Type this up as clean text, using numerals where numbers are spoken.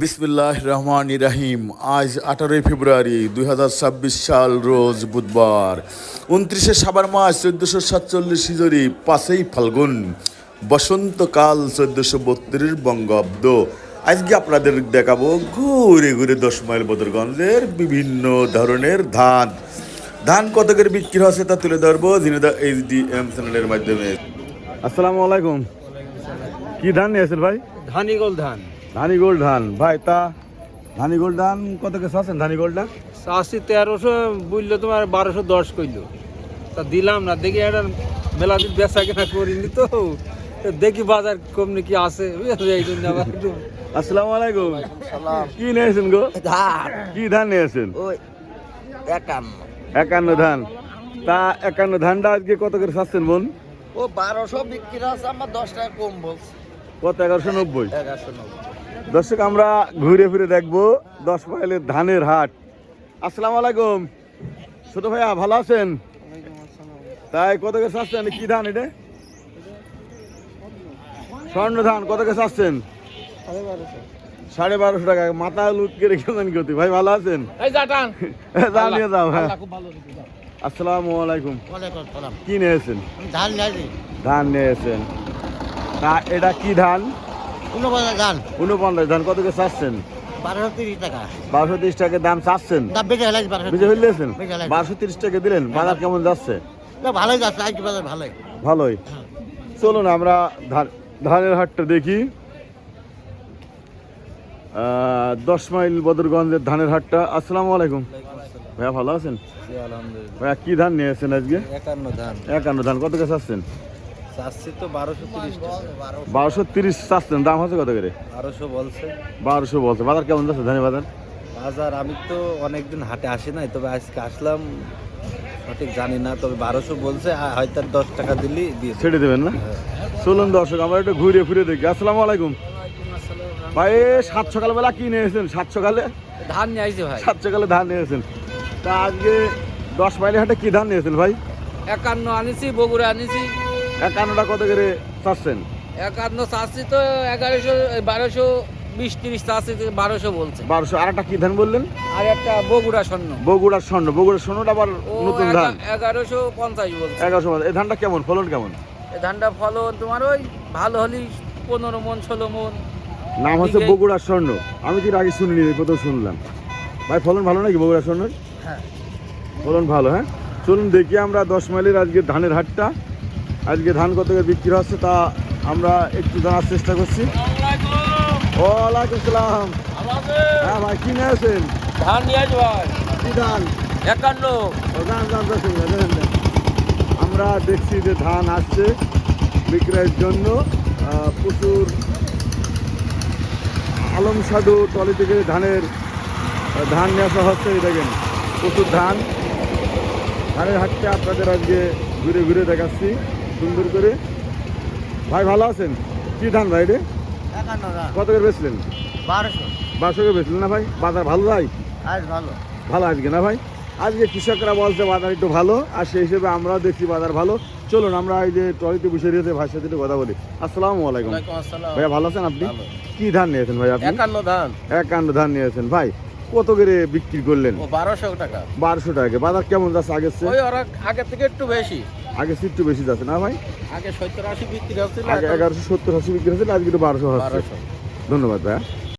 বিসমিল্লাহ রহমান রাহিম। আজ 18 ফেব্রুয়ারি 2026 সাল, রোজ বুধবার, 29শে সাবান মাস 1447 হিজরি, 5ই ফাল্গুন, বসন্তকাল 1432 বঙ্গাব্দ। আজকে আপনাদের দেখাবো ঘুরে ঘুরে 10 মাইল বদরগঞ্জের বিভিন্ন ধরনের ধান কত করে বিক্রি হচ্ছে তা তুলে ধরবো জিনেদা HDM চ্যানেলের মাধ্যমে। আসসালামু আলাইকুম। কি ধান নিয়েছেন ভাই? ধানিগোল ধান ধানিগোল্ড ধান ভাই, তা ধানিগোল্ড ধান কত কিছু আছেন? ধানিগোল্ড ধান চাষি 1300 বুঝলো, তোমার 1210 কইলো, তা দিলাম না। দেখি একটা মেলা দিন বেচা কেনা করিনি তো, দেখি বাজার কমনি কি আছে, এই জন্য আবার একটু। আসসালামু আলাইকুম। কি নিয়েছেন গো? ধান কি ধান নিয়েছেন? ওই 51 51 ধান। তা 51 ধানটা আজকে কত করে চাচ্ছেন বোন? ও 1200 বিক্রি আছে, আমার 10 টাকা কম বলছে। কত? 1190। 1190। দর্শক, আমরা ঘুরে ফিরে দেখবো 10 মাইলের ধানের হাট। আসসালামু আলাইকুম ছোট ভাইয়া, ভালো আছেন? তাই কত করে চাচ্ছেন? কি ধান এটা? স্বর্ণ ধান। কত করে চাচ্ছেন? 1250 টাকা। মাথা লুটকে রেখেছেন গতি ভাই, ভালো আছেন? জানিয়ে যাও। হ্যাঁ, আসসালামু আলাইকুম। ওয়ালাইকুম আসসালাম। কি নিয়েছেন? ধান নাই, ধান নিয়েছেন। তা এটা কি ধান? 49 ধান 49 ধান। কত করে চাচ্ছেন? 1230 টাকা। 1230 টাকা দাম চাচ্ছেন? দাম বেশি হলে 1200। বুঝে ফেললেছেন? বেশি হলে 1230 টাকা দিলেন। বাজার কেমন যাচ্ছে? ভালোই যাচ্ছে, আজকে বাজার ভালোই। ভালোই। চলুন আমরা ধানের হাটটা দেখি। 10 মাইল বদরগঞ্জের ধানের হাটটা। আসসালামু আলাইকুম ভাইয়া, ভালো আছেন? ভাইয়া কি ধান নিয়েছেন আজকে? 51 ধান 51 ধান। কত করে চাচ্ছেন? চাষি তো 1230 টাকা। 1230 চাচ্ছেন। দাম হচ্ছে কত করে? 1200 বলছে। 1200 বলছে। বাজার কেমন যাচ্ছে ধানের বাজার? বাজার আমি তো অনেকদিন হাটে আসি নাই, তবে আজকে আসলাম, সঠিক জানি না, তবে 1200 বলছে, হয়তো 10 টাকা দিলি দিয়ে ছেড়ে দেবেন না? চলুন দর্শক, আমরা একটু ঘুরে ফিরে দেখি। আসসালামু আলাইকুম ভাই। 7 সকালবেলা কি নিয়েছেন? 7 সকালে ধান নিয়ে আইছে ভাই। 7 সকালে ধান নিয়েছেন। তা আজকে 10 মাইলের হাটে কি ধান নিয়েছেন ভাই? 51 আনিছি, বগুড়া আনিছি। 51টা কত করে চাচ্ছেন? 51 চাষি তো 1100, 1220-30 চাষি 1200 বলছে। 1200। আর একটা কি ধান বললেন? আর একটা বগুড়া স্বর্ণ, বগুড়ার স্বর্ণ। বগুড়ার স্বর্ণটা আবার ও নতুন ধান। 1150 বলছে। 1100। এই ধানটা কেমন, ফলন কেমন? এই ধানটা ফলন তোমার ওই ভালো হলেই 15 মন 16 মন। নাম হচ্ছে বগুড়ার স্বর্ণ। আমি তো এর আগে শুনিনি, কোথাও শুনলাম। ভাই ফলন ভালো নাকি বগুড়ার স্বর্ণের? হ্যাঁ, ফলন ভালো। হ্যাঁ, চলুন দেখি আমরা 10 মাইলের আজকে ধানের হাটটা। আজকে ধান কত করে বিক্রি হচ্ছে তা আমরা একটু জানার চেষ্টা করছি। ওয়ালাইকুম আসসালাম। হ্যাঁ ভাই, কি নিয়েছেন? ধান নিয়ে আস ভাই। কি ধান? 51। ও ধান ধান দেখেন। আমরা দেখছি যে ধান আসছে বিক্রয়ের জন্য। প্রচুর আলম সাধু টলি থেকে ধান নিয়ে আসা হচ্ছে। এই দেখেন প্রচুর ধানের হাটটা আপনাদের আজকে ঘুরে ঘুরে দেখাচ্ছি সুন্দর করে। ভাই ভালো আছেন? কি ধান ভাই রে? 51 ধান কত করে বেচলেন? 1200। 1200 করে বেচলেন না ভাই? বাজার ভালো ভাই? আজ ভালো। ভালো আজকে না ভাই? আজকে কৃষকরা বলছে বাজার একটু ভালো, আর সেই হিসেবে আমরাও দেখছি বাজার ভালো। চলুন আমরা এই যে ট্রলিতে বসে রয়েছে ভাইয়ের সাথে একটু কথা বলি। আসসালামু আলাইকুম ভাইয়া, ভালো আছেন আপনি? কি ধান নিয়েছেন ভাই আপনি? 51 ধান 51 ধান নিয়েছেন ভাই। কত করে বিক্রি করলেন? 1200 টাকা। 1200 টাকা। বাজার কেমন যাচ্ছে আগের চেয়ে? ওই ওরা আগের থেকে একটু বেশি। আগে একটু বেশি যাচ্ছে না ভাই? আগে 70-80 বিক্রি হচ্ছিল, আগে 1170-80 বিক্রি হয়েছিল, আজকে একটু 1200 হচ্ছে। ধন্যবাদ ভাইয়া।